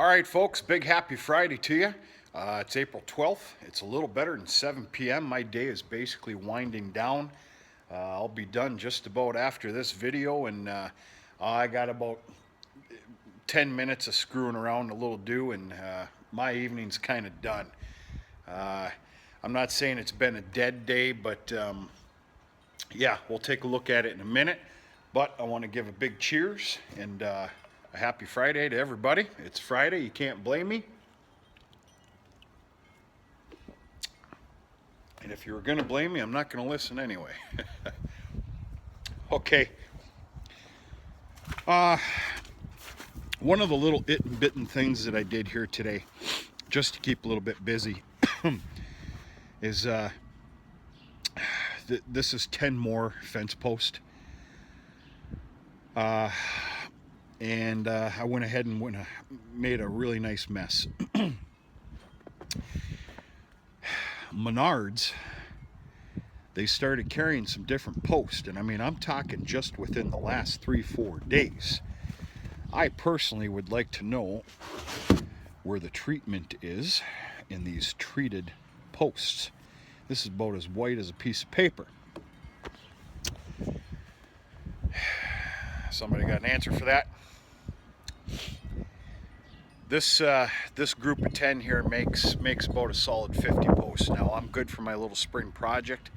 All right, folks, big happy Friday to you. It's April 12th. It's a little better than 7 p.m. My day is basically winding down. I'll be done just about after this video, and I got about 10 minutes of screwing around a little do, and my evening's kind of done. I'm not saying it's been a dead day, but yeah, we'll take a look at it in a minute. But I want to give a big cheers and a happy Friday to everybody. It's Friday, you can't blame me. And if you were going to blame me, I'm not going to listen anyway. Okay. One of the little bitten things that I did here today, just to keep a little bit busy, is this is 10 more fence posts. And I went ahead and made a really nice mess. Menards, they started carrying some different posts, and I mean, I'm talking just within the last 3-4 days. I personally would like to know where the treatment is in these treated posts. This is about as white as a piece of paper. Somebody got an answer for that? This group of 10 here makes about a solid 50 posts. Now I'm good for my little spring project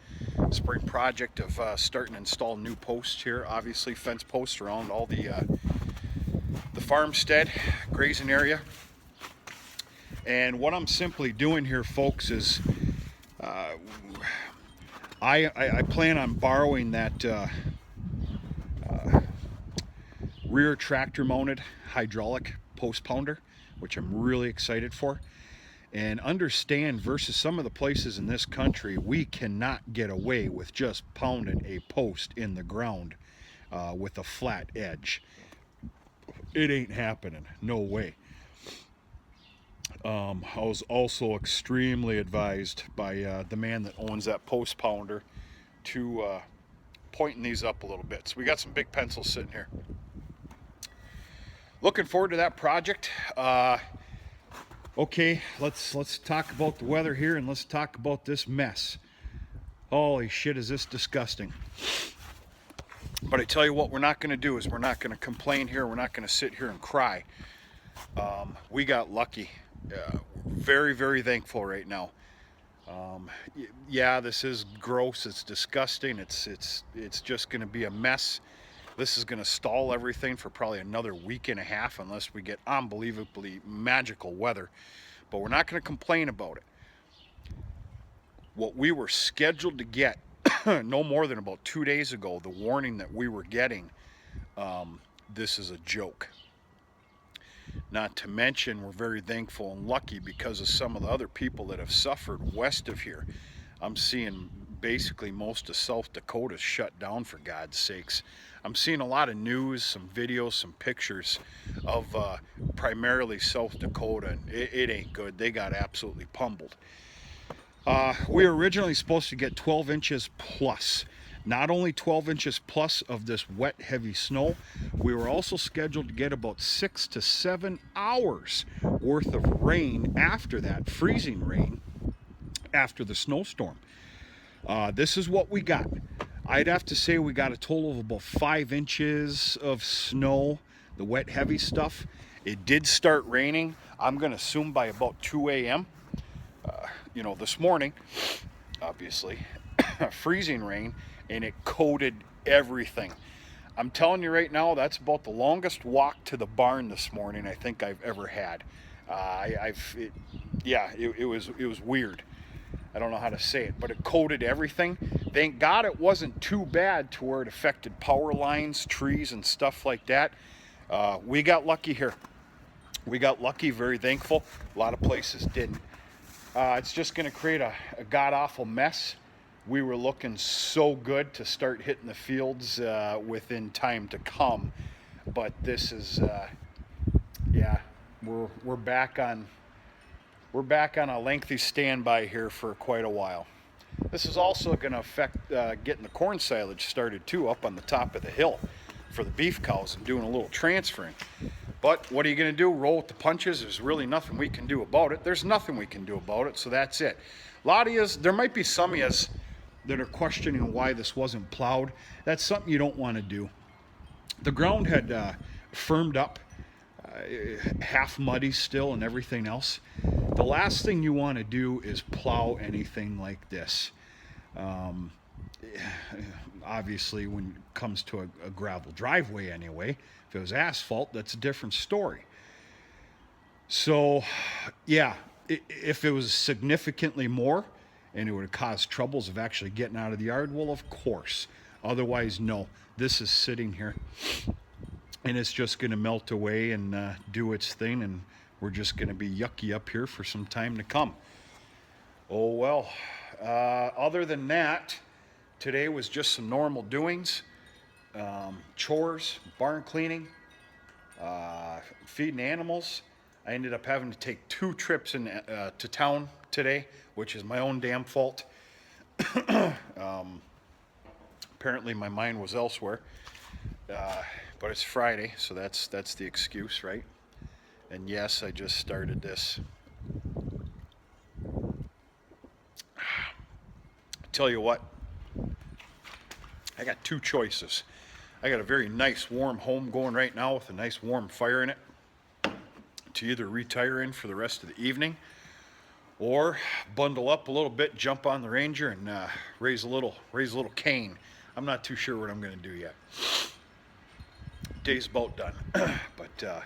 of starting to install new posts here. Obviously fence posts around all the farmstead grazing area. And what I'm simply doing here, folks, is I plan on borrowing that rear tractor mounted hydraulic post pounder, which I'm really excited for. And understand, versus some of the places in this country, we cannot get away with just pounding a post in the ground with a flat edge. It ain't happening, no way. I was also extremely advised by the man that owns that post pounder to pointing these up a little bit. So we got some big pencils sitting here. Looking forward to that project. Okay, let's talk about the weather here, and let's talk about this mess. Holy shit, is this disgusting. But I tell you what we're not going to do is we're not going to complain here. We're not going to sit here and cry. We got lucky. Very, very thankful right now. Yeah, this is gross. It's disgusting. It's just going to be a mess. This is going to stall everything for probably another week and a half unless we get unbelievably magical weather. But we're not going to complain about it. What we were scheduled to get no more than about 2 days ago, the warning that we were getting, this is a joke. Not to mention, we're very thankful and lucky because of some of the other people that have suffered west of here. I'm seeing basically most of South Dakota shut down, for God's sakes. I'm seeing a lot of news, some videos, some pictures of primarily South Dakota, and it ain't good. They got absolutely pummeled. We were originally supposed to get 12 inches plus. Not only 12 inches plus of this wet, heavy snow, we were also scheduled to get about 6 to 7 hours worth of rain after that, freezing rain, after the snowstorm. This is what we got. I'd have to say we got a total of about 5 inches of snow, the wet, heavy stuff. It did start raining, I'm going to assume by about 2 a.m. You know, this morning, obviously, freezing rain, and it coated everything. I'm telling you right now, that's about the longest walk to the barn this morning I think I've ever had. It was weird. I don't know how to say it, but it coated everything. Thank God it wasn't too bad to where it affected power lines, trees, and stuff like that. We got lucky here. We got lucky, very thankful. A lot of places didn't. It's just going to create a god-awful mess. We were looking so good to start hitting the fields within time to come. But this is, yeah, we're back on a lengthy standby here for quite a while. This is also going to affect getting the corn silage started too up on the top of the hill for the beef cows and doing a little transferring. But what are you going to do? Roll with the punches. There's really nothing we can do about it. There's nothing we can do about it, so that's it. A lot of yous, there might be some of yous that are questioning why this wasn't plowed. That's something you don't want to do. The ground had firmed up, half muddy still and everything else. The last thing you want to do is plow anything like this. Obviously, when it comes to a gravel driveway anyway, if it was asphalt, that's a different story. So, yeah, if it was significantly more and it would have caused troubles of actually getting out of the yard, well, of course. Otherwise, no. This is sitting here, and it's just going to melt away and do its thing, and we're just going to be yucky up here for some time to come. Oh, well. Other than that, today was just some normal doings, chores, barn cleaning, feeding animals. I ended up having to take 2 trips to town today, which is my own damn fault. Apparently my mind was elsewhere, but it's Friday, so that's the excuse, right? And yes, I just started this. Tell you what, I got 2 choices. I got a very nice warm home going right now with a nice warm fire in it to either retire in for the rest of the evening or bundle up a little bit, jump on the Ranger, and raise a little cane. I'm not too sure what I'm going to do yet. Day's about done. But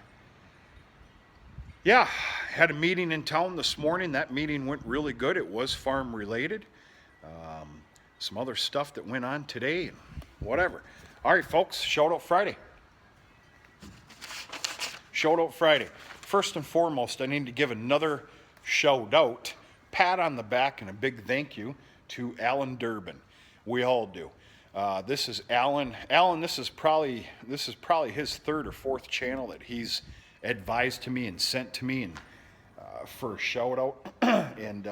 yeah, had a meeting in town this morning. That meeting went really good. It was farm related. Some other stuff that went on today and whatever. All right, folks, Shout Out Friday. Shout Out Friday. First and foremost, I need to give another shout out, pat on the back, and a big thank you to Alan Durbin. We all do. This is Alan. Alan, this is probably his 3rd or 4th channel that he's advised to me and sent to me and for a shout out. And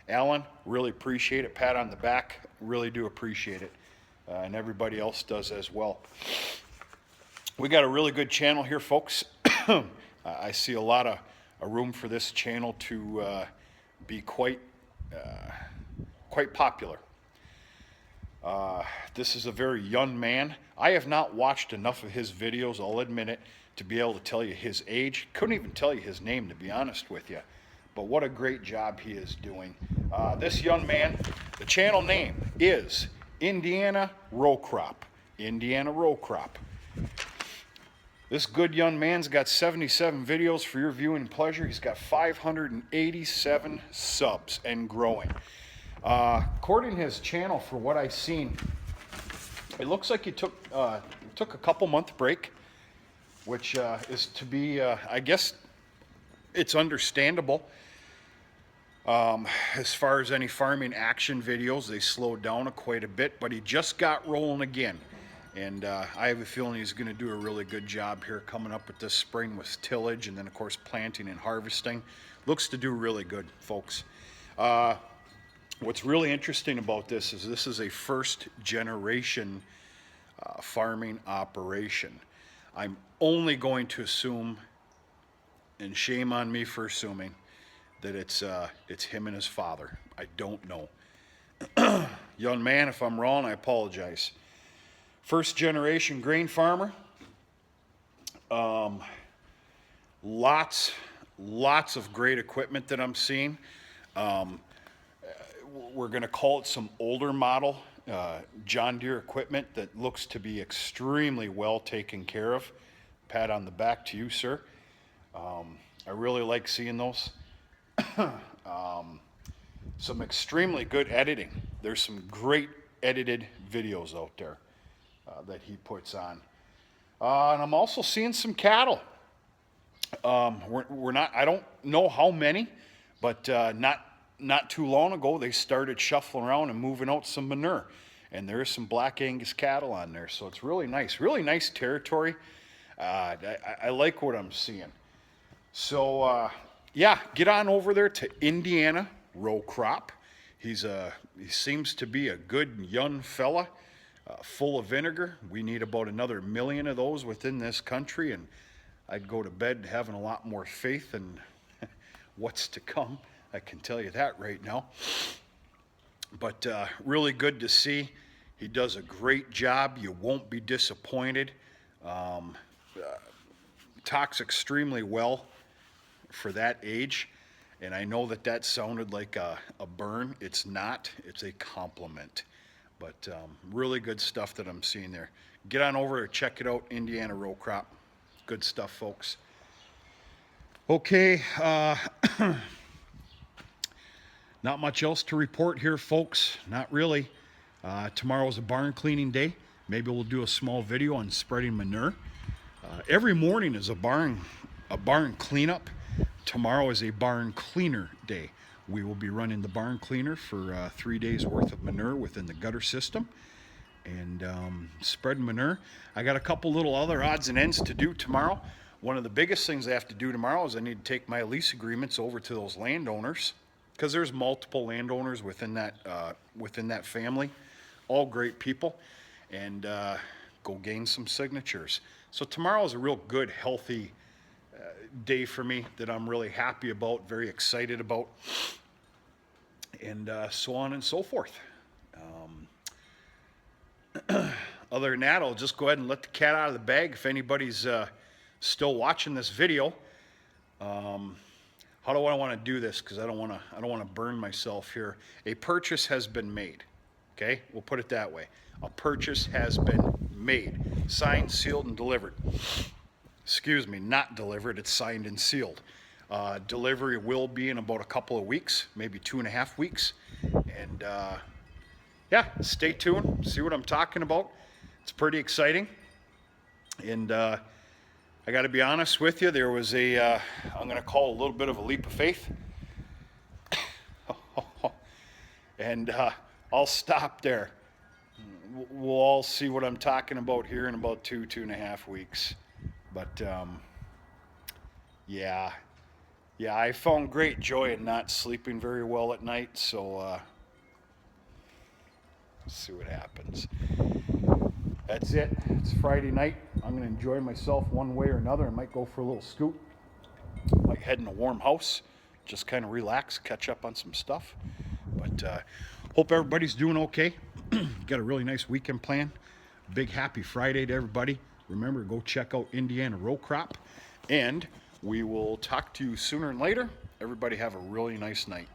Alan, really appreciate it. Pat on the back, really do appreciate it. And everybody else does as well. We got a really good channel here, folks. I see a lot of room for this channel to be quite popular. This is a very young man. I have not watched enough of his videos, I'll admit it, to be able to tell you his age. Couldn't even tell you his name, to be honest with you. But what a great job he is doing. This young man, the channel name is Indiana Row Crop. Indiana Row Crop. This good young man's got 77 videos for your viewing pleasure. He's got 587 subs and growing. According to his channel, for what I've seen, it looks like he took a couple-month break, which is to be, I guess, it's understandable. As far as any farming action videos, they slowed down quite a bit, but he just got rolling again. And I have a feeling he's going to do a really good job here coming up with this spring with tillage and then, of course, planting and harvesting. Looks to do really good, folks. What's really interesting about this is a first-generation farming operation. I'm only going to assume, and shame on me for assuming, that it's him and his father. I don't know. Young man, if I'm wrong, I apologize. First generation grain farmer. Lots of great equipment that I'm seeing. We're going to call it some older model John Deere equipment that looks to be extremely well taken care of. Pat on the back to you, sir. I really like seeing those. Some extremely good editing. There's some great edited videos out there that he puts on. And I'm also seeing some cattle. We're not, I don't know how many, but not too long ago they started shuffling around and moving out some manure. And there's some Black Angus cattle on there, so it's really nice territory. I like what I'm seeing. So yeah, get on over there to Indiana Row Crop. He seems to be a good young fella, full of vinegar. We need about another 1 million of those within this country, and I'd go to bed having a lot more faith in what's to come. I can tell you that right now. But really good to see. He does a great job. You won't be disappointed. Um, Talks extremely well for that age. And I know that that sounded like a burn. It's not. It's a compliment. But really good stuff that I'm seeing there. Get on over to check it out, Indiana Row Crop. Good stuff, folks. Okay, not much else to report here, folks. Not really. Tomorrow's a barn cleaning day. Maybe we'll do a small video on spreading manure. Every morning is a barn cleanup. Tomorrow is a barn cleaner day. We will be running the barn cleaner for 3 days worth of manure within the gutter system. And spread manure. I got a couple little other odds and ends to do tomorrow. One of the biggest things I have to do tomorrow is I need to take my lease agreements over to those landowners, because there's multiple landowners within that family, all great people, and go gain some signatures. So tomorrow is a real good, healthy day for me that I'm really happy about, very excited about, and so on and so forth. Other than that, I'll just go ahead and let the cat out of the bag. If anybody's still watching this video, how do I want to do this? Because I don't want to burn myself here. A purchase has been made. Okay, we'll put it that way. A purchase has been made, signed, sealed, and delivered. Excuse me, not delivered. It's signed and sealed. Delivery will be in about a couple of weeks, maybe 2.5 weeks, and yeah, stay tuned. See what I'm talking about. It's pretty exciting. And I got to be honest with you, there was I'm going to call a little bit of a leap of faith. And I'll stop there. We'll all see what I'm talking about here in about 2.5 weeks. But yeah, I found great joy in not sleeping very well at night. So see what happens. That's it. It's Friday night. I'm going to enjoy myself one way or another. I might go for a little scoot. Might head in a warm house. Just kind of relax, catch up on some stuff. But hope everybody's doing okay. Got a really nice weekend plan. Big happy Friday to everybody. Remember, go check out Indiana Row Crop. And we will talk to you sooner and later. Everybody have a really nice night.